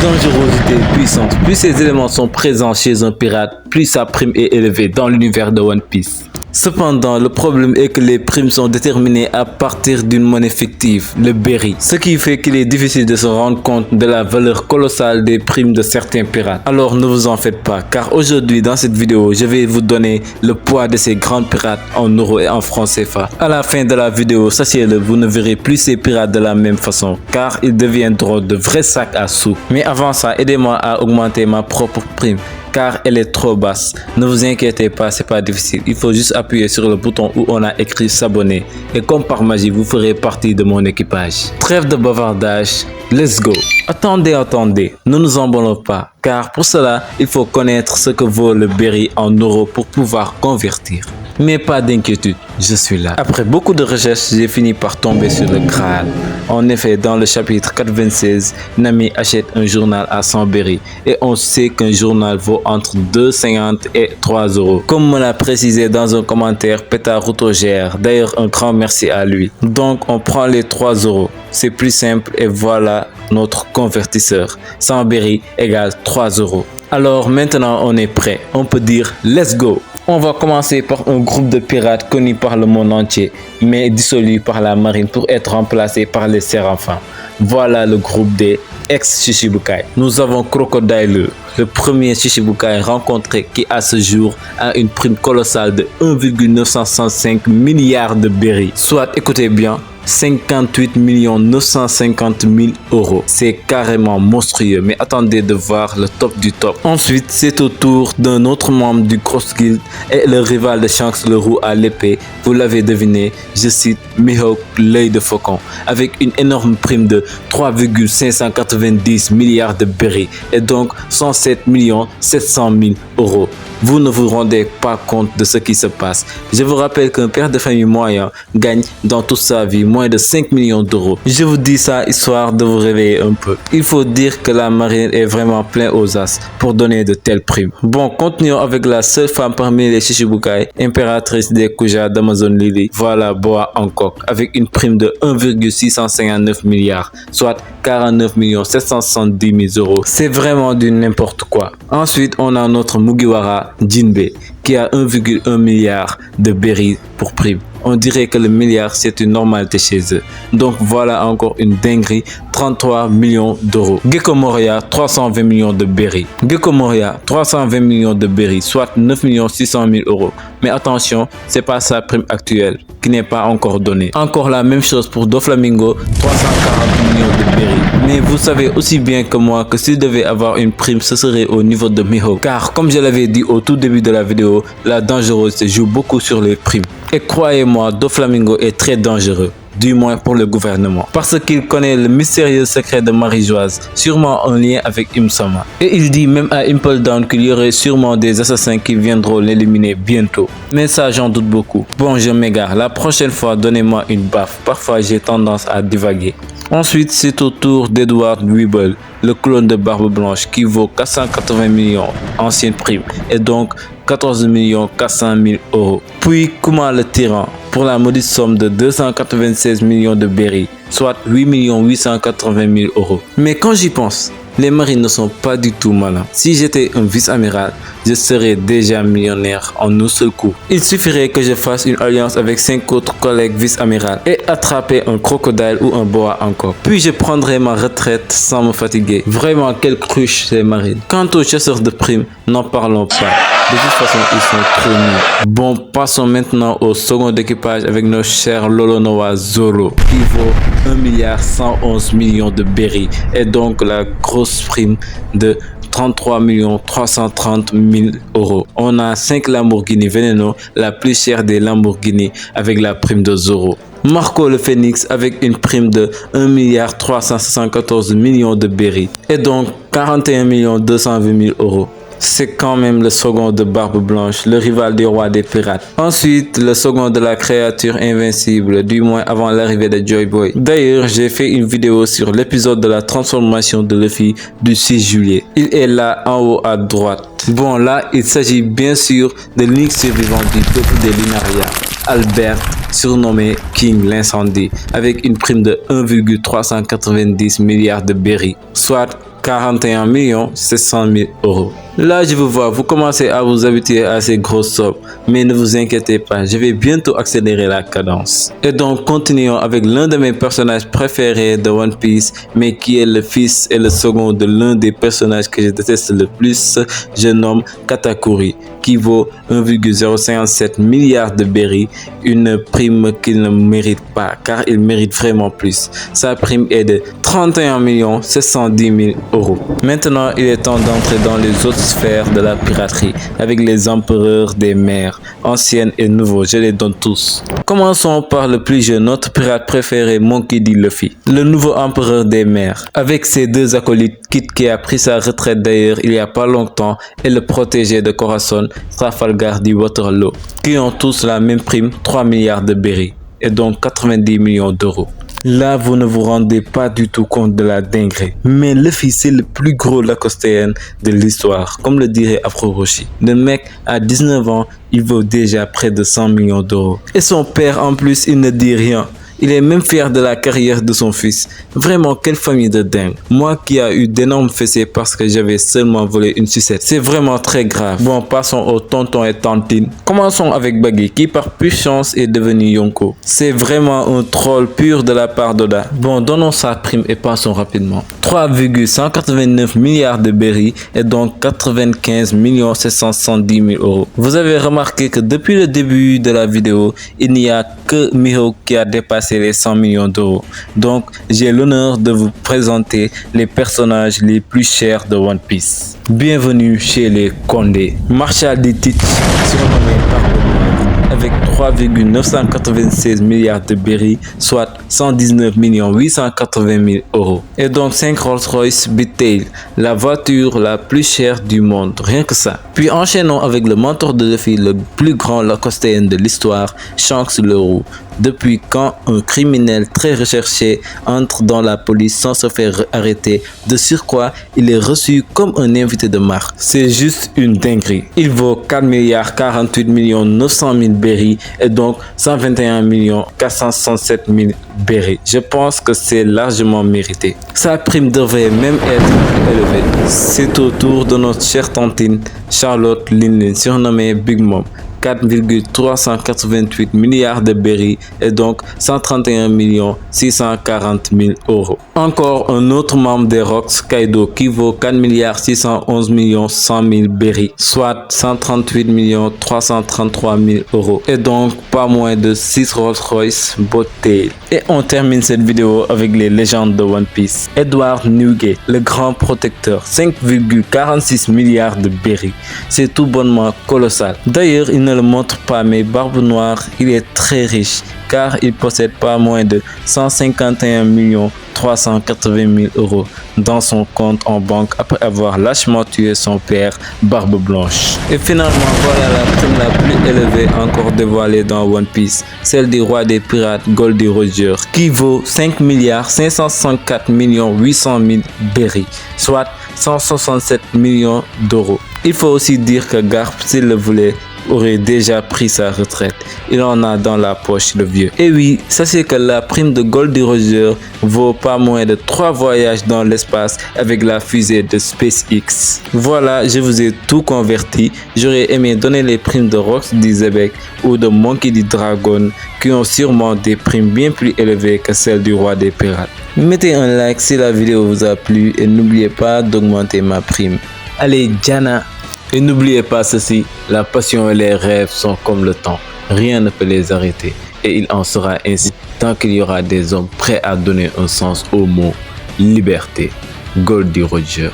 dangerosité et puissance. Plus ces éléments sont présents chez un pirate, plus sa prime est élevée dans l'univers de One Piece. Cependant, le problème est que les primes sont déterminées à partir d'une monnaie fictive, le berry, ce qui fait qu'il est difficile de se rendre compte de la valeur colossale des primes de certains pirates. Alors ne vous en faites pas, car aujourd'hui dans cette vidéo, je vais vous donner le poids de ces grands pirates en euros et en francs CFA. À la fin de la vidéo, sachez-le, vous ne verrez plus ces pirates de la même façon, car ils deviendront de vrais sacs à sous. Mais avant ça, aidez-moi à augmenter ma propre prime, car elle est trop basse. Ne vous inquiétez pas, c'est pas difficile. Il faut juste appuyer sur le bouton où on a écrit s'abonner. Et comme par magie, vous ferez partie de mon équipage. Trêve de bavardage, let's go. Attendez, ne nous emballons pas, car pour cela, il faut connaître ce que vaut le berry en euros pour pouvoir convertir. Mais pas d'inquiétude, je suis là. Après beaucoup de recherches, j'ai fini par tomber sur le Graal. En effet, dans le chapitre 426, Nami achète un journal à 100 berry et on sait qu'un journal vaut entre 2,50 et 3 euros. Comme me l'a précisé dans un commentaire Pétard Routogère, d'ailleurs un grand merci à lui. Donc on prend les 3 euros, c'est plus simple et voilà notre convertisseur. 100 berry égale 3 euros. Alors maintenant on est prêt, on peut dire let's go. On va commencer par un groupe de pirates connu par le monde entier, mais dissolu par la marine pour être remplacé par les Séraphins. Voilà le groupe des ex-Shichibukai. Nous avons Crocodile, le premier Shichibukai rencontré qui à ce jour a une prime colossale de 1,965 milliards de berry. Soit, écoutez bien, 58 950 000 euros. C'est carrément monstrueux, mais attendez de voir le top du top. Ensuite, c'est au tour d'un autre membre du Cross Guild et le rival de Shanks le Roux à l'épée. Vous l'avez deviné, je cite Mihawk l'œil de faucon, avec une énorme prime de 3,590 milliards de berry et donc 107 700 000 euros. Vous ne vous rendez pas compte de ce qui se passe. Je vous rappelle qu'un père de famille moyen gagne dans toute sa vie moins de 5 millions d'euros. Je vous dis ça histoire de vous réveiller un peu. Il faut dire que la marine est vraiment plein aux as pour donner de telles primes. Bon, continuons avec la seule femme parmi les Shichibukai, impératrice des Kuja d'Amazon Lily. Voilà Boa Hancock avec une prime de 1,659 milliards, soit 49 770 000 euros. C'est vraiment du n'importe quoi. Ensuite, on a notre Mugiwara Jinbei qui a 1,1 milliard de berry pour prime. On dirait que le milliard c'est une normalité chez eux. Donc voilà encore une dinguerie, 33 millions d'euros. Gecko Moria, 320 millions de berry. Gecko Moria, 320 millions de berry, soit 9 600 000 euros. Mais attention, c'est pas sa prime actuelle qui n'est pas encore donnée. Encore la même chose pour Doflamingo, 340 millions de berry. Mais vous savez aussi bien que moi que s'il devait avoir une prime, ce serait au niveau de Mihawk. Car comme je l'avais dit au tout début de la vidéo, la dangerosité joue beaucoup sur les primes. Et croyez-moi, Doflamingo est très dangereux, du moins pour le gouvernement, parce qu'il connaît le mystérieux secret de Marie-Joise, sûrement en lien avec Imsama. Et il dit même à Impel Down qu'il y aurait sûrement des assassins qui viendront l'éliminer bientôt. Mais ça, j'en doute beaucoup. Bon, je m'égare. La prochaine fois, donnez-moi une baffe. Parfois, j'ai tendance à divaguer. Ensuite, c'est au tour d'Edward Weeble, le clone de Barbe Blanche qui vaut 480 millions, ancienne prime, et donc 14 400 000 euros. Puis Kuma le tyran, pour la maudite somme de 296 millions de berry, soit 8 880 000 euros. Mais quand j'y pense, les marines ne sont pas du tout malins. Si j'étais un vice-amiral, je serais déjà millionnaire en un seul coup. Il suffirait que je fasse une alliance avec 5 autres collègues vice-amiral et attraper un crocodile ou un boa encore. Puis je prendrai ma retraite sans me fatiguer. Vraiment, quelle cruche ces marines. Quant aux chasseurs de primes, n'en parlons pas. De toute façon, ils sont trop nuls. Bon, passons maintenant au second équipage avec nos chers Lolonoa Zoro, qui vaut 1 111 millions de berry et donc la grosse prime de 33 330 000 euros. On a 5 Lamborghini Veneno, la plus chère des Lamborghini avec la prime de Zoro. Marco le Phoenix avec une prime de 1 374 millions de berry et donc 41 220 000 euros. C'est quand même le second de Barbe Blanche, le rival du roi des pirates. Ensuite, le second de la créature invincible, du moins avant l'arrivée de Joy Boy. D'ailleurs, j'ai fait une vidéo sur l'épisode de la transformation de Luffy du 6 juillet. Il est là en haut à droite. Bon, là, il s'agit bien sûr de l'unique survivant du peuple des Lunaria, Albert, surnommé King l'incendie, avec une prime de 1,390 milliards de berry, soit 41 700 000 euros. Là, je vous vois, vous commencez à vous habituer à ces grosses sommes, mais ne vous inquiétez pas, je vais bientôt accélérer la cadence. Et donc, continuons avec l'un de mes personnages préférés de One Piece, mais qui est le fils et le second de l'un des personnages que je déteste le plus, je nomme Katakuri, qui vaut 1,057 milliard de berries, une prime qu'il ne mérite pas, car il mérite vraiment plus. Sa prime est de 31 710 000 euros. Maintenant, il est temps d'entrer dans les autres sphères de la piraterie avec les empereurs des mers, anciennes et nouveaux, je les donne tous. Commençons par le plus jeune, notre pirate préféré, Monkey D. Luffy, le nouveau empereur des mers. Avec ses deux acolytes, Kid qui a pris sa retraite d'ailleurs il y a pas longtemps, et le protégé de Corazon, Trafalgar D. Waterloo, qui ont tous la même prime, 3 milliards de berries, et donc 90 millions d'euros. Là, vous ne vous rendez pas du tout compte de la dinguerie. Mais Luffy, c'est le plus gros Lacostean de l'histoire, comme le dirait Afro Roshi. Le mec, à 19 ans, il vaut déjà près de 100 millions d'euros. Et son père, en plus, il ne dit rien. Il est même fier de la carrière de son fils. Vraiment, quelle famille de dingue. Moi qui a eu d'énormes fessées parce que j'avais seulement volé une sucette. C'est vraiment très grave. Bon, passons aux tontons et tantines. Commençons avec Baggy, qui par puissance est devenu Yonko. C'est vraiment un troll pur de la part d'Oda. Bon, donnons sa prime et passons rapidement. 3,189 milliards de berries et donc 95 770 000 euros. Vous avez remarqué que depuis le début de la vidéo, il n'y a que Mihawk qui a dépassé les 100 millions d'euros. Donc, j'ai l'honneur de vous présenter les personnages les plus chers de One Piece. Bienvenue chez les Condé. Marshal D. Teach, surnommé Barbe, avec 3,996 milliards de berries, soit 119 880 000 euros. Et donc 5 Rolls-Royce Beatail, la voiture la plus chère du monde, rien que ça. Puis enchaînons avec le mentor de Luffy, le plus grand Lacostean de l'histoire, Shanks le Roux. Depuis quand un criminel très recherché entre dans la police sans se faire arrêter? De surcroît, il est reçu comme un invité de marque. C'est juste une dinguerie. Il vaut 4 48 900 000 berries et donc 121 467 000 berries. Je pense que c'est largement mérité. Sa prime devrait même être plus élevée. C'est au tour de notre chère tantine Charlotte Linlin, surnommée Big Mom. 4,388 milliards de berries et donc 131 640 000 euros. Encore un autre membre des Rocks, Kaido, qui vaut 4 611 100 000 berries, soit 138 333 000 euros et donc pas moins de 6 Rolls-Royce Beatail. Et on termine cette vidéo avec les légendes de One Piece. Edward Newgate, le grand protecteur, 5,46 milliards de berries. C'est tout bonnement colossal. D'ailleurs, il ne le montre pas, mais Barbe Noire, il est très riche car il possède pas moins de 151 380 000 euros dans son compte en banque après avoir lâchement tué son père Barbe Blanche. Et finalement, voilà la prime la plus élevée encore dévoilée dans One Piece, celle du roi des pirates Goldie Roger, qui vaut 5 564 800 000 berries, soit 167 millions d'euros. Il faut aussi dire que Garp, s'il le voulait, aurait déjà pris sa retraite. Il en a dans la poche, le vieux. Et oui, sachez que la prime de Goldie Roger vaut pas moins de 3 voyages dans l'espace avec la fusée de SpaceX. Voilà, je vous ai tout converti. J'aurais aimé donner les primes de Rox D. Zebek ou de Monkey D. Dragon, qui ont sûrement des primes bien plus élevées que celles du roi des pirates. Mettez un like si la vidéo vous a plu et n'oubliez pas d'augmenter ma prime. Allez, Diana! Et n'oubliez pas ceci, la passion et les rêves sont comme le temps, rien ne peut les arrêter et il en sera ainsi tant qu'il y aura des hommes prêts à donner un sens au mot liberté. Goldie Roger.